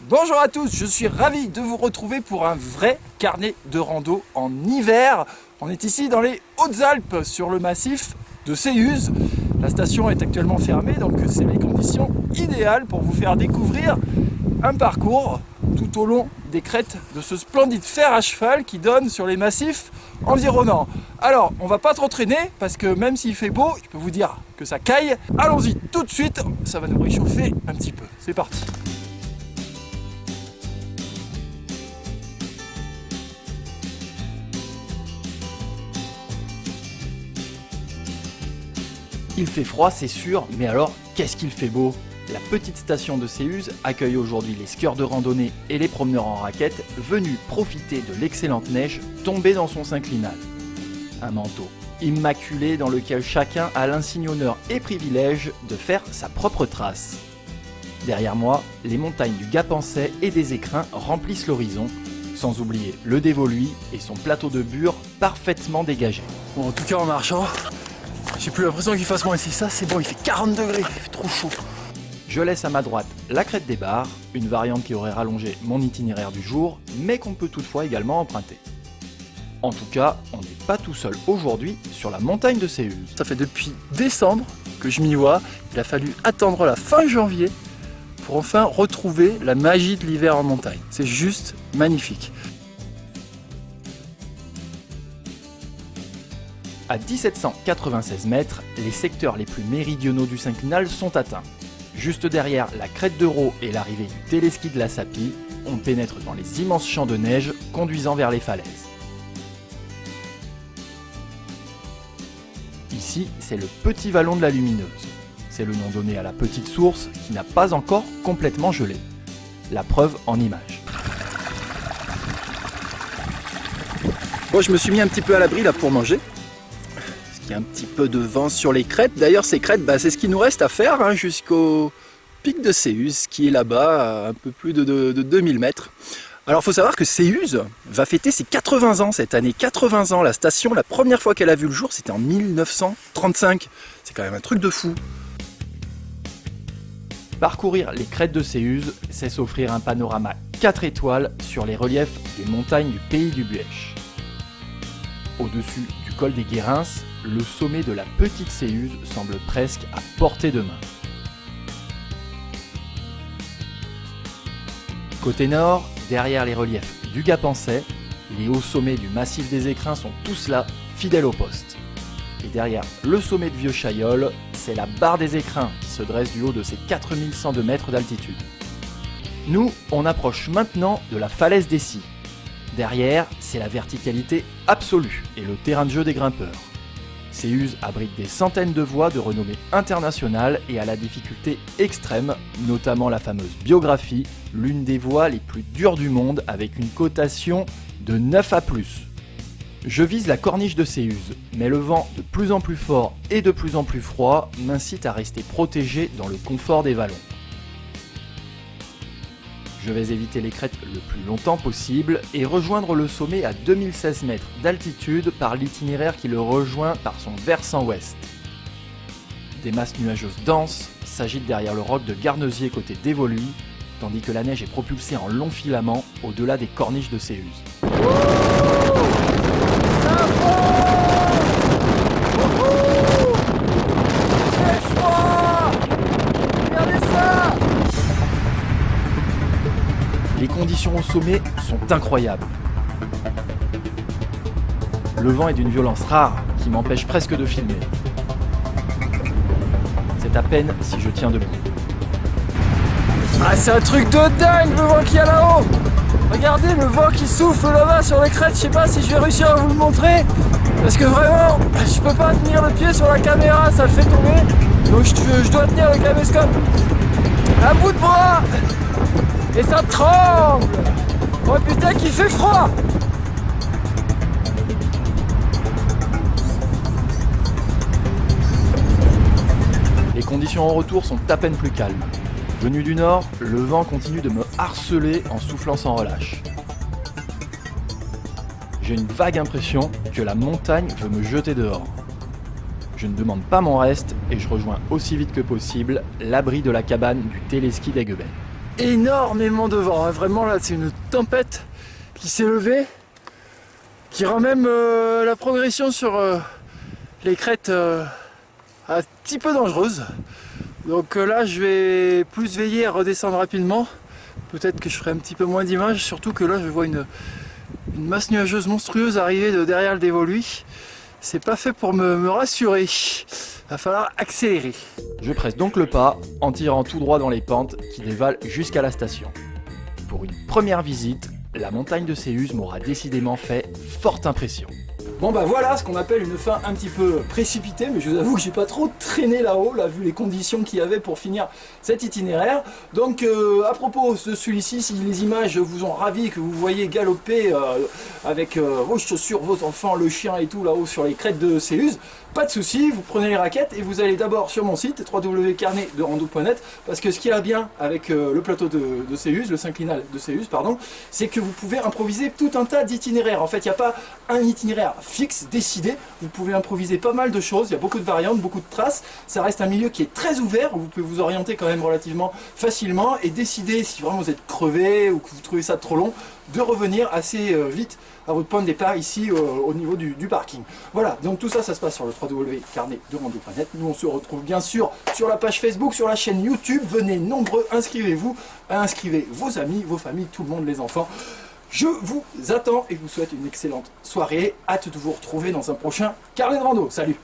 Bonjour à tous, je suis ravi de vous retrouver pour un vrai carnet de rando en hiver. On est ici dans les Hautes-Alpes sur le massif de Séuz. La station est actuellement fermée, donc c'est les conditions idéales pour vous faire découvrir un parcours tout au long des crêtes de ce splendide fer à cheval qui donne sur les massifs environnants. Alors, on va pas trop traîner parce que même s'il fait beau, je peux vous dire que ça caille. Allons-y tout de suite, ça va nous réchauffer un petit peu. C'est parti. Il fait froid, c'est sûr, mais alors, qu'est-ce qu'il fait beau? La petite station de Séuz accueille aujourd'hui les skieurs de randonnée et les promeneurs en raquettes venus profiter de l'excellente neige tombée dans son synclinal. Un manteau immaculé dans lequel chacun a l'insigne honneur et privilège de faire sa propre trace. Derrière moi, les montagnes du Gapençais et des Écrins remplissent l'horizon, sans oublier le Dévoluy et son plateau de Bure parfaitement dégagé. Bon, en tout cas en marchant, j'ai plus l'impression qu'il fasse moins ici. Ça c'est bon, il fait 40 degrés, il fait trop chaud. Je laisse à ma droite la crête des Barres, une variante qui aurait rallongé mon itinéraire du jour, mais qu'on peut toutefois également emprunter. En tout cas, on n'est pas tout seul aujourd'hui sur la montagne de Séuz. Ça fait depuis décembre que je m'y vois. Il a fallu attendre la fin janvier pour enfin retrouver la magie de l'hiver en montagne. C'est juste magnifique. À 1796 mètres, les secteurs les plus méridionaux du synclinal sont atteints. Juste derrière la crête de Raux et l'arrivée du téléski de la Sapie, on pénètre dans les immenses champs de neige conduisant vers les falaises. Ici, c'est le petit vallon de la Lumineuse. C'est le nom donné à la petite source qui n'a pas encore complètement gelé. La preuve en images. Bon, je me suis mis un petit peu à l'abri là pour manger. Il y a un petit peu de vent sur les crêtes. D'ailleurs, ces crêtes, c'est ce qu'il nous reste à faire jusqu'au pic de Séuz, qui est là-bas, à un peu plus de 2000 mètres. Alors, il faut savoir que Séuz va fêter ses 80 ans cette année. 80 ans, la station, la première fois qu'elle a vu le jour, c'était en 1935. C'est quand même un truc de fou. Parcourir les crêtes de Séuz, c'est s'offrir un panorama 4 étoiles sur les reliefs des montagnes du pays du Buèche. Au-dessus du col des Guérins, le sommet de la petite Séuz semble presque à portée de main. Côté nord, derrière les reliefs du Gapençais, les hauts sommets du massif des Écrins sont tous là, fidèles au poste. Et derrière le sommet de Vieux-Chaillol, c'est la barre des Écrins qui se dresse du haut de ses 4102 mètres d'altitude. Nous, on approche maintenant de la falaise des Scies. Derrière, c'est la verticalité absolue et le terrain de jeu des grimpeurs. Séuz abrite des centaines de voies de renommée internationale et à la difficulté extrême, notamment la fameuse biographie, l'une des voies les plus dures du monde avec une cotation de 9 à plus. Je vise la corniche de Séuz, mais le vent de plus en plus fort et de plus en plus froid m'incite à rester protégé dans le confort des vallons. Je vais éviter les crêtes le plus longtemps possible et rejoindre le sommet à 2016 mètres d'altitude par l'itinéraire qui le rejoint par son versant ouest. Des masses nuageuses denses s'agitent derrière le roc de Garnesier côté Dévoluy, tandis que la neige est propulsée en longs filaments au-delà des corniches de Séuz. Les conditions au sommet sont incroyables. Le vent est d'une violence rare qui m'empêche presque de filmer. C'est à peine si je tiens debout. Ah, c'est un truc de dingue le vent qu'il y a là-haut! Regardez le vent qui souffle là-bas sur les crêtes, je sais pas si je vais réussir à vous le montrer. Parce que vraiment, je peux pas tenir le pied sur la caméra, ça le fait tomber. Donc je dois tenir le caméscope à bout de bras. Et ça tremble! Oh putain qu'il fait froid! Les conditions en retour sont à peine plus calmes. Venu du nord, le vent continue de me harceler en soufflant sans relâche. J'ai une vague impression que la montagne veut me jeter dehors. Je ne demande pas mon reste et je rejoins aussi vite que possible l'abri de la cabane du téléski d'Aiguebel. énormément de vent, hein. Vraiment là c'est une tempête qui s'est levée, qui rend même la progression sur les crêtes un petit peu dangereuse. Donc là je vais plus veiller à redescendre rapidement. Peut-être que je ferai un petit peu moins d'images, surtout que là je vois une masse nuageuse monstrueuse arriver de derrière le dévolu. C'est pas fait pour me rassurer. Va falloir accélérer. Je presse donc le pas en tirant tout droit dans les pentes qui dévalent jusqu'à la station. Pour une première visite, la montagne de Céus m'aura décidément fait forte impression. Bon bah voilà ce qu'on appelle une fin un petit peu précipitée, mais je vous avoue que j'ai pas trop traîné là-haut, là, vu les conditions qu'il y avait pour finir cet itinéraire. Donc à propos de celui-ci, si les images vous ont ravi, que vous voyez galoper avec vos chaussures, vos enfants, le chien et tout là-haut sur les crêtes de Céus, pas de souci, vous prenez les raquettes et vous allez d'abord sur mon site www.carnetrando.net, parce que ce qu'il y a bien avec le plateau de Céus, le synclinal de Céus, pardon, c'est que vous pouvez improviser tout un tas d'itinéraires. En fait, il n'y a pas un itinéraire fixe, décidé, vous pouvez improviser pas mal de choses, il y a beaucoup de variantes, beaucoup de traces, ça reste un milieu qui est très ouvert, où vous pouvez vous orienter quand même relativement facilement et décider si vraiment vous êtes crevé ou que vous trouvez ça trop long, de revenir assez vite à votre point de départ ici au niveau du parking. Voilà, donc tout ça, ça se passe sur le www.carnetrando.net. Nous on se retrouve bien sûr sur la page Facebook, sur la chaîne YouTube. Venez nombreux, inscrivez-vous, inscrivez vos amis, vos familles, tout le monde, les enfants. Je vous attends et vous souhaite une excellente soirée. Hâte de vous retrouver dans un prochain carnet de rando. Salut!